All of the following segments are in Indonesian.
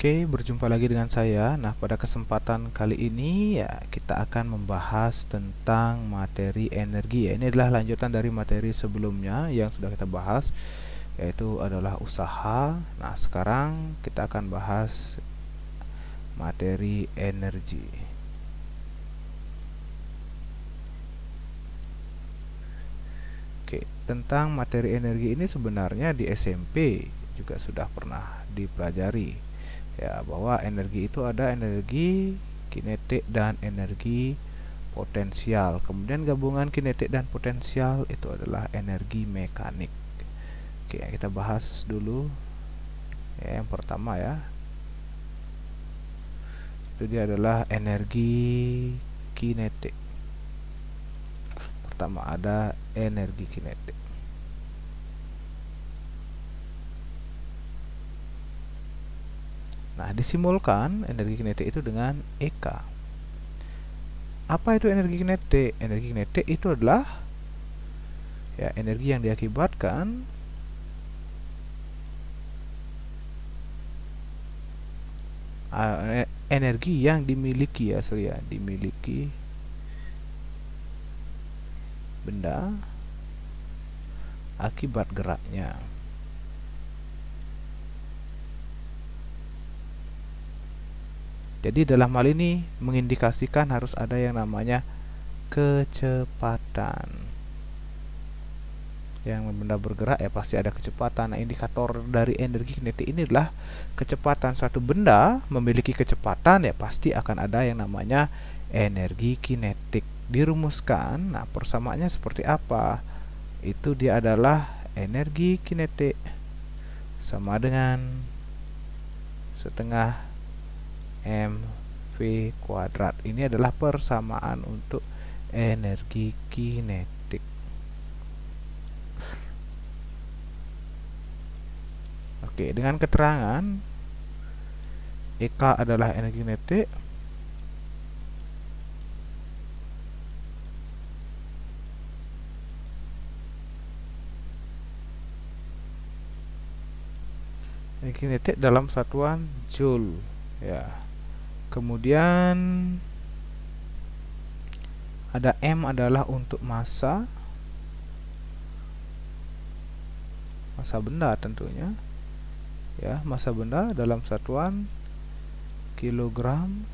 Oke, berjumpa lagi dengan saya. Nah, pada kesempatan kali ini ya kita akan membahas tentang materi energi. Ya, ini adalah lanjutan dari materi sebelumnya yang sudah kita bahas, yaitu adalah usaha. Nah, sekarang kita akan bahas materi energi. Oke, tentang materi energi ini sebenarnya di SMP juga sudah pernah dipelajari. Ya, bahwa energi itu ada energi kinetik dan energi potensial. Kemudian gabungan kinetik dan potensial itu adalah energi mekanik. Oke, kita bahas dulu ya, yang pertama ya. Itu dia adalah energi kinetik. Pertama ada energi kinetik. Nah, disimulkan energi kinetik itu dengan EK. Apa itu energi kinetik? Energi kinetik itu adalah ya energi yang diakibatkan energi yang dimiliki dimiliki benda akibat geraknya. Jadi dalam hal ini mengindikasikan harus ada yang namanya kecepatan. Yang benda bergerak ya pasti ada kecepatan. Nah, indikator dari energi kinetik ini adalah kecepatan. Suatu benda memiliki kecepatan ya pasti akan ada yang namanya energi kinetik. Dirumuskan, nah persamaannya seperti apa? Itu dia adalah energi kinetik sama dengan setengah mv kuadrat. Ini adalah persamaan untuk energi kinetik. Oke, dengan keterangan EK adalah energi kinetik, energi kinetik dalam satuan joule ya. Kemudian ada M adalah untuk massa benda tentunya ya, massa benda dalam satuan kilogram,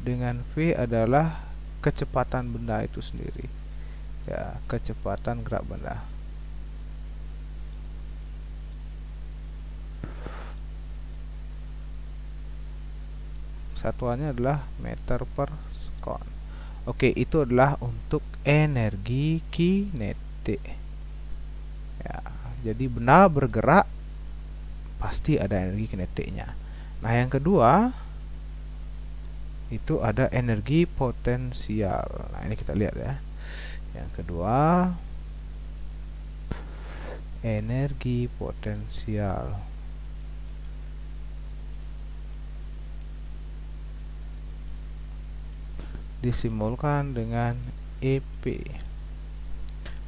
dengan V adalah kecepatan benda itu sendiri ya, kecepatan gerak benda. Satuannya adalah meter per sekon. Oke, itu adalah untuk energi kinetik ya. Jadi benda bergerak pasti ada energi kinetiknya. Nah, yang kedua itu ada energi potensial. Nah, ini kita lihat ya. Yang kedua, energi potensial. Disimbolkan dengan EP.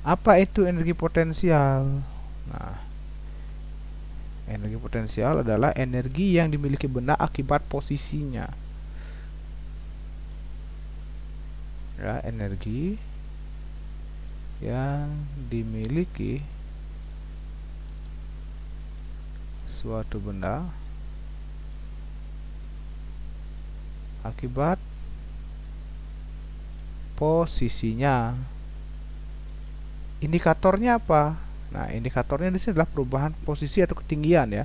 Apa itu energi potensial? Nah, energi potensial adalah energi yang dimiliki benda akibat posisinya. Ya, energi yang dimiliki suatu benda akibat posisinya. Indikatornya apa? Nah, indikatornya di sini adalah perubahan posisi atau ketinggian ya.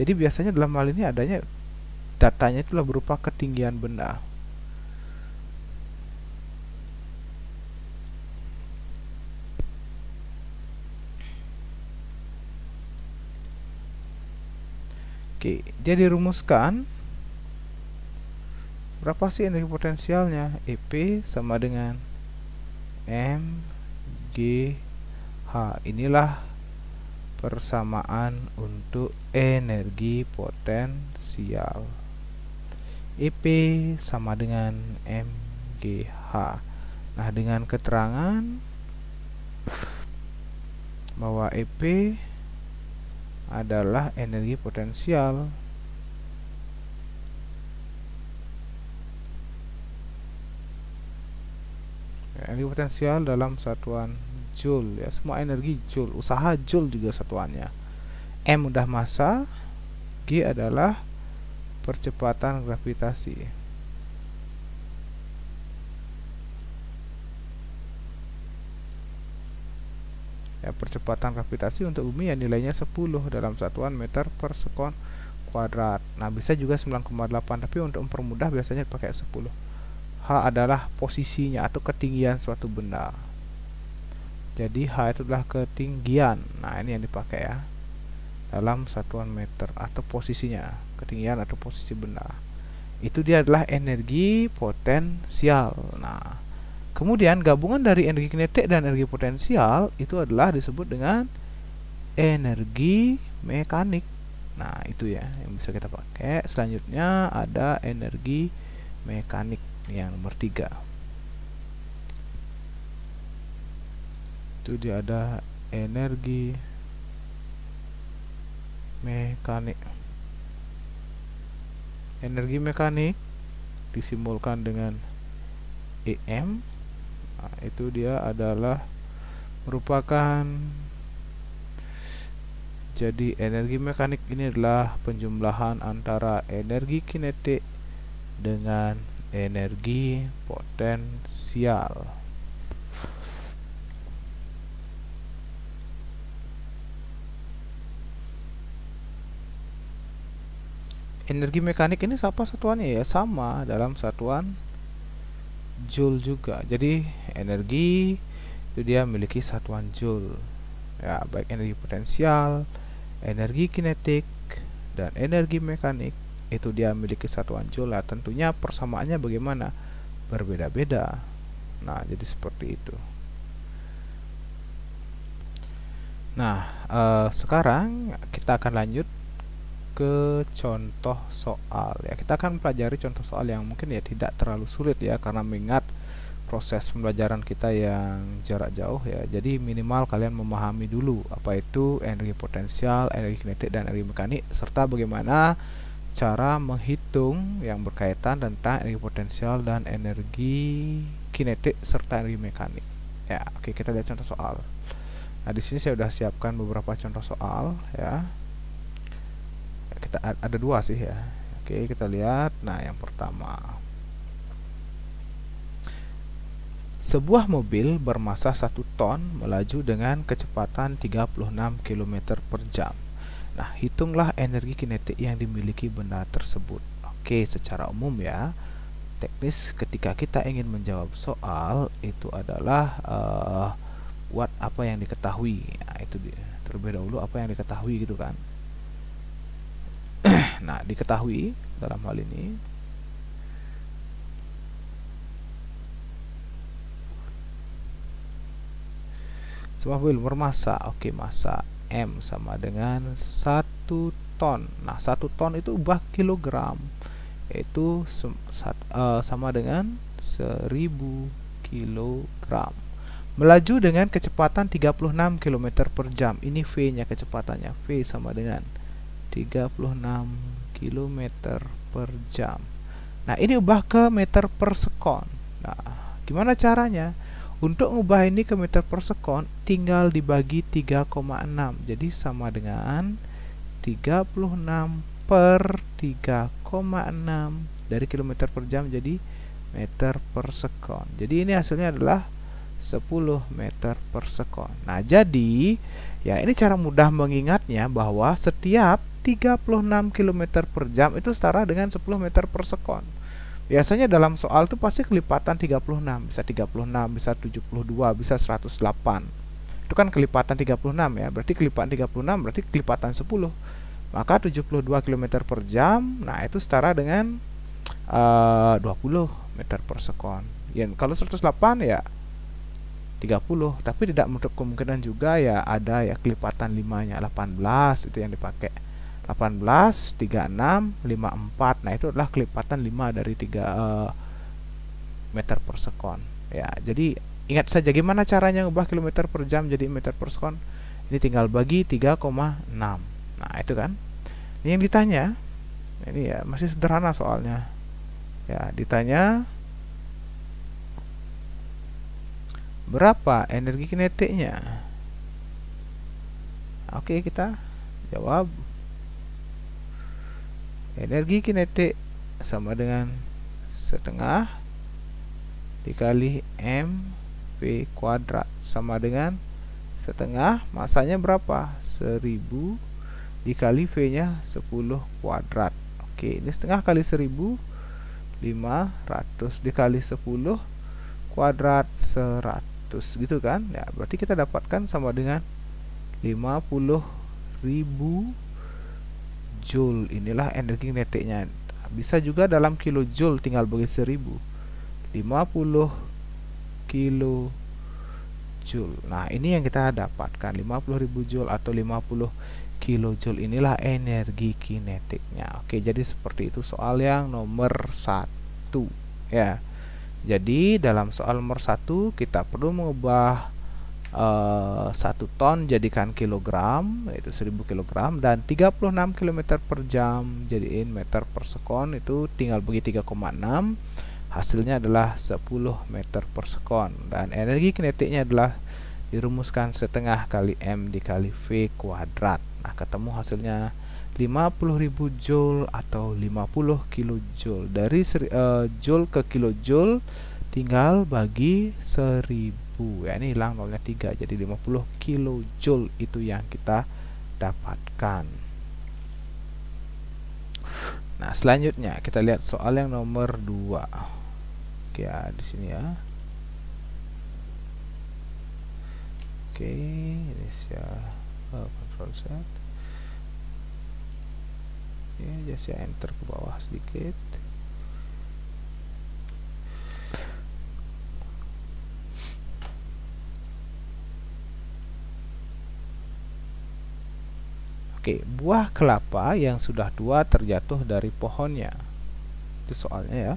Jadi biasanya dalam hal ini adanya datanya itulah berupa ketinggian benda. Oke, jadi rumuskan berapa sih energi potensialnya? EP sama dengan mgh. Inilah persamaan untuk energi potensial. EP sama dengan mgh. Nah, dengan keterangan bahwa EP adalah energi potensial Energi potensial dalam satuan joule ya, semua energi joule, usaha joule juga satuannya. M udah massa, G adalah percepatan gravitasi. Ya, percepatan gravitasi untuk bumi yang nilainya 10 dalam satuan meter per sekon kuadrat. Nah, bisa juga 9,8, tapi untuk mempermudah biasanya pakai 10. H adalah posisinya atau ketinggian suatu benda. Jadi H itu adalah ketinggian. Nah, ini yang dipakai ya. Dalam satuan meter atau posisinya, ketinggian atau posisi benda. Itu dia adalah energi potensial. Nah, kemudian gabungan dari energi kinetik dan energi potensial itu adalah disebut dengan energi mekanik. Nah, itu ya yang bisa kita pakai. Selanjutnya ada energi mekanik yang nomor 3. Itu dia ada energi mekanik. Energi mekanik disimbolkan dengan EM. Nah, itu dia adalah merupakan, jadi energi mekanik ini adalah penjumlahan antara energi kinetik dengan energi potensial. Energi mekanik ini apa satuannya ya? Sama dalam satuan joule juga. Jadi energi itu dia memiliki satuan joule. Ya, baik energi potensial, energi kinetik, dan energi mekanik itu dia memiliki satuan joule. Nah, tentunya persamaannya bagaimana? Berbeda-beda. Nah, jadi seperti itu. Nah, sekarang kita akan lanjut ke contoh soal ya. Kita akan pelajari contoh soal yang mungkin ya tidak terlalu sulit ya, karena mengingat proses pembelajaran kita yang jarak jauh ya. Jadi minimal kalian memahami dulu apa itu energi potensial, energi kinetik, dan energi mekanik, serta bagaimana cara menghitung yang berkaitan tentang energi potensial dan energi kinetik serta energi mekanik. Ya, oke, kita lihat contoh soal. Nah, di sini saya sudah siapkan beberapa contoh soal ya. Kita ada 2 sih ya. Oke, kita lihat. Nah, yang pertama, sebuah mobil bermassa 1 ton melaju dengan kecepatan 36 km per jam. Nah, hitunglah energi kinetik yang dimiliki benda tersebut. Oke, secara umum ya, teknis ketika kita ingin menjawab soal itu adalah buat apa yang diketahui. Nah, itu dia. Terlebih dahulu apa yang diketahui gitu kan. Nah, diketahui dalam hal ini sebuah mobil bermassa, oke, massa M sama dengan 1 ton. Nah, 1 ton itu ubah kilogram, yaitu sama dengan 1000 kilogram. Melaju dengan kecepatan 36 km per jam. Ini V-nya, kecepatannya. V sama dengan 36 km per jam. Nah, ini ubah ke meter per sekon. Nah, gimana caranya? Untuk mengubah ini ke meter per sekon, tinggal dibagi 3,6. Jadi sama dengan 36 per 3,6 dari kilometer per jam jadi meter per sekon. Jadi ini hasilnya adalah 10 meter per sekon. Nah, jadi ya ini cara mudah mengingatnya bahwa setiap 36 km per jam itu setara dengan 10 meter per sekon. Biasanya dalam soal itu pasti kelipatan 36, bisa 36, bisa 72, bisa 108. Itu kan kelipatan 36 ya, berarti kelipatan 36 berarti kelipatan 10. Maka 72 km per jam, nah itu setara dengan 20 meter per sekon. Ya, kalau 108 ya 30, tapi tidak menutup kemungkinan juga ya ada ya kelipatan 5-nya, 18 itu yang dipakai. 18, 36, 54. Nah, itu adalah kelipatan 5 dari 3 meter per sekon. Ya, jadi ingat saja gimana caranya ngubah kilometer per jam jadi meter per sekon. Ini tinggal bagi 3,6. Nah, itu kan. Ini yang ditanya. Ini ya masih sederhana soalnya. Ya, ditanya Berapa energi kinetiknya? Oke, kita jawab. Energi kinetik sama dengan setengah dikali mv kuadrat, sama dengan setengah masanya berapa? 1000 dikali v nya 10 kuadrat. Oke, ini setengah kali 1000, 500 dikali 10 kuadrat 100 gitu kan ya. Berarti kita dapatkan sama dengan 50.000 joule. Inilah energi kinetiknya. Bisa juga dalam kilojoule, tinggal bagi 1000. 50 kilojoule. Nah, ini yang kita dapatkan, 50.000 joule atau 50 kilojoule. Inilah energi kinetiknya. Oke, jadi seperti itu soal yang nomor 1 ya. Jadi dalam soal nomor 1 kita perlu mengubah 1 ton jadikan kilogram, yaitu 1000 kilogram, dan 36 km per jam jadiin meter per sekon. Itu tinggal bagi 3,6, hasilnya adalah 10 meter per sekon. Dan energi kinetiknya adalah dirumuskan setengah kali m dikali v kuadrat. Nah, ketemu hasilnya 50.000 joule atau 50 kilojoule. Dari joule ke kilojoule tinggal bagi 1000 ya, ini hilang nolnya 3, jadi 50 kilojoule itu yang kita dapatkan. Nah, selanjutnya kita lihat soal yang nomor 2. Oke, ya, di sini ya. Oke, ini saya Ctrl Z. Oke, saya enter ke bawah sedikit. Oke, buah kelapa yang sudah tua terjatuh dari pohonnya. Itu soalnya ya.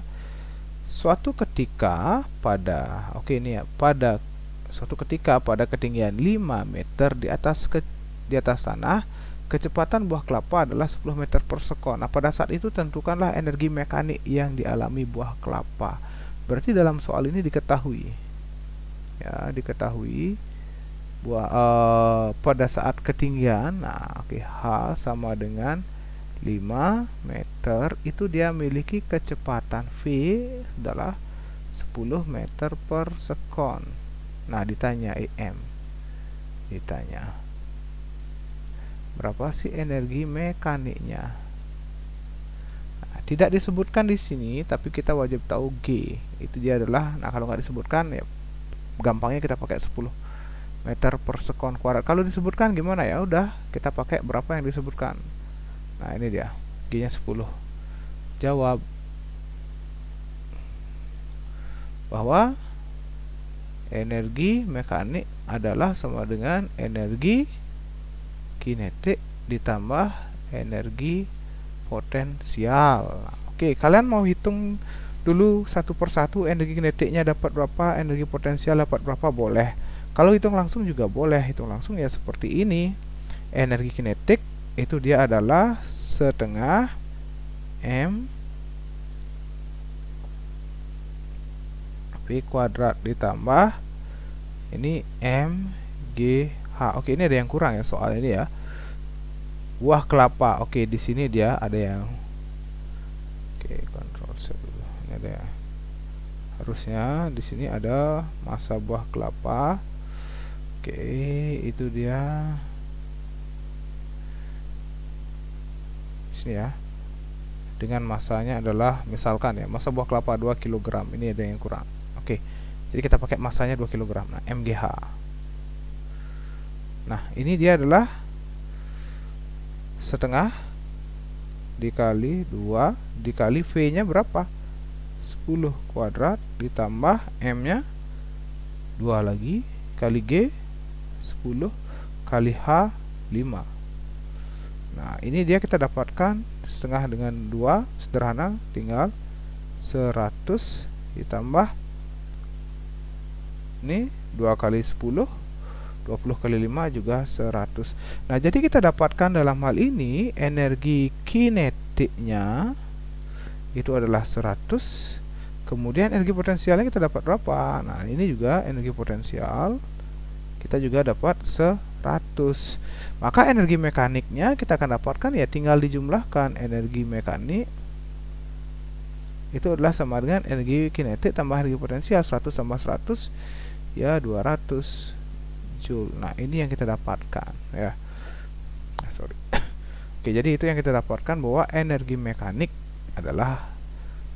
Suatu ketika pada suatu ketika pada ketinggian 5 meter di atas tanah, kecepatan buah kelapa adalah 10 meter per sekon. Nah, pada saat itu tentukanlah energi mekanik yang dialami buah kelapa. Berarti dalam soal ini diketahui pada saat ketinggian, nah oke, H sama dengan 5 meter, itu dia memiliki kecepatan V adalah 10 meter per sekon. Nah, ditanya berapa sih energi mekaniknya. Nah, tidak disebutkan di sini, tapi kita wajib tahu G itu dia adalah, nah kalau nggak disebutkan ya gampangnya kita pakai 10 meter per sekon kuadrat. Kalau disebutkan gimana ya, udah kita pakai berapa yang disebutkan. Nah, ini dia G nya 10. Jawab bahwa energi mekanik adalah sama dengan energi kinetik ditambah energi potensial. Oke, kalian mau hitung dulu satu persatu, energi kinetiknya dapat berapa, energi potensial dapat berapa, boleh. Kalau hitung langsung juga boleh. Hitung langsung ya seperti ini. Energi kinetik itu dia adalah setengah m v kuadrat ditambah ini m g h. Oke, ini ada yang kurang ya soal ini ya. Buah kelapa. Oke, di sini dia ada yang Ctrl Z dulu. Ini ada harusnya di sini ada massa buah kelapa. Oke, itu dia di sini ya. Dengan masanya adalah misalkan ya, massa buah kelapa 2 kg. Ini ada yang kurang. Oke. Jadi kita pakai masanya 2 kg. Nah, mgh. Nah, ini dia adalah setengah dikali 2 dikali V-nya berapa? 10 kuadrat ditambah M-nya 2 lagi kali G 10 kali H 5. Nah, ini dia kita dapatkan setengah dengan 2 sederhana, tinggal 100 ditambah ini 2 kali 10, 20 kali 5 juga 100. Nah, jadi kita dapatkan dalam hal ini energi kinetiknya itu adalah 100, Kemudian energi potensialnya kita dapat berapa? Nah, ini juga energi potensial kita juga dapat 100. Maka energi mekaniknya kita akan dapatkan ya tinggal dijumlahkan. Energi mekanik itu adalah sama dengan energi kinetik tambah energi potensial. 100 tambah 100 ya 200 Joule. Nah, ini yang kita dapatkan ya. Sorry. Oke, jadi itu yang kita dapatkan bahwa energi mekanik adalah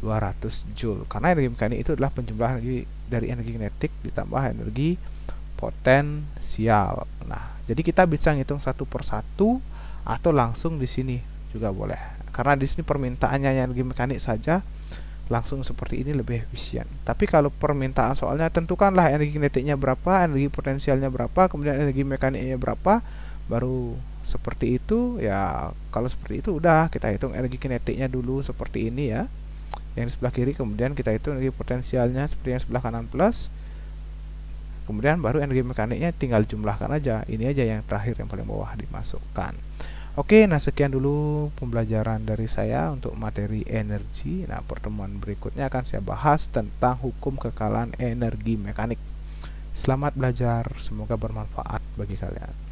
200 Joule. Karena energi mekanik itu adalah penjumlahan energi dari energi kinetik ditambah energi potensial. Nah, jadi kita bisa ngitung satu persatu atau langsung di sini juga boleh. Karena di sini permintaannya energi mekanik saja, langsung seperti ini lebih efisien. Tapi kalau permintaan soalnya tentukanlah energi kinetiknya berapa, energi potensialnya berapa, kemudian energi mekaniknya berapa, baru seperti itu ya. Kalau seperti itu udah kita hitung energi kinetiknya dulu seperti ini ya, yang di sebelah kiri, kemudian kita hitung energi potensialnya seperti yang sebelah kanan plus, kemudian baru energi mekaniknya tinggal jumlahkan aja. Ini aja yang terakhir yang paling bawah dimasukkan. Oke, nah sekian dulu pembelajaran dari saya untuk materi energi. Nah, pertemuan berikutnya akan saya bahas tentang hukum kekalahan energi mekanik. Selamat belajar, semoga bermanfaat bagi kalian.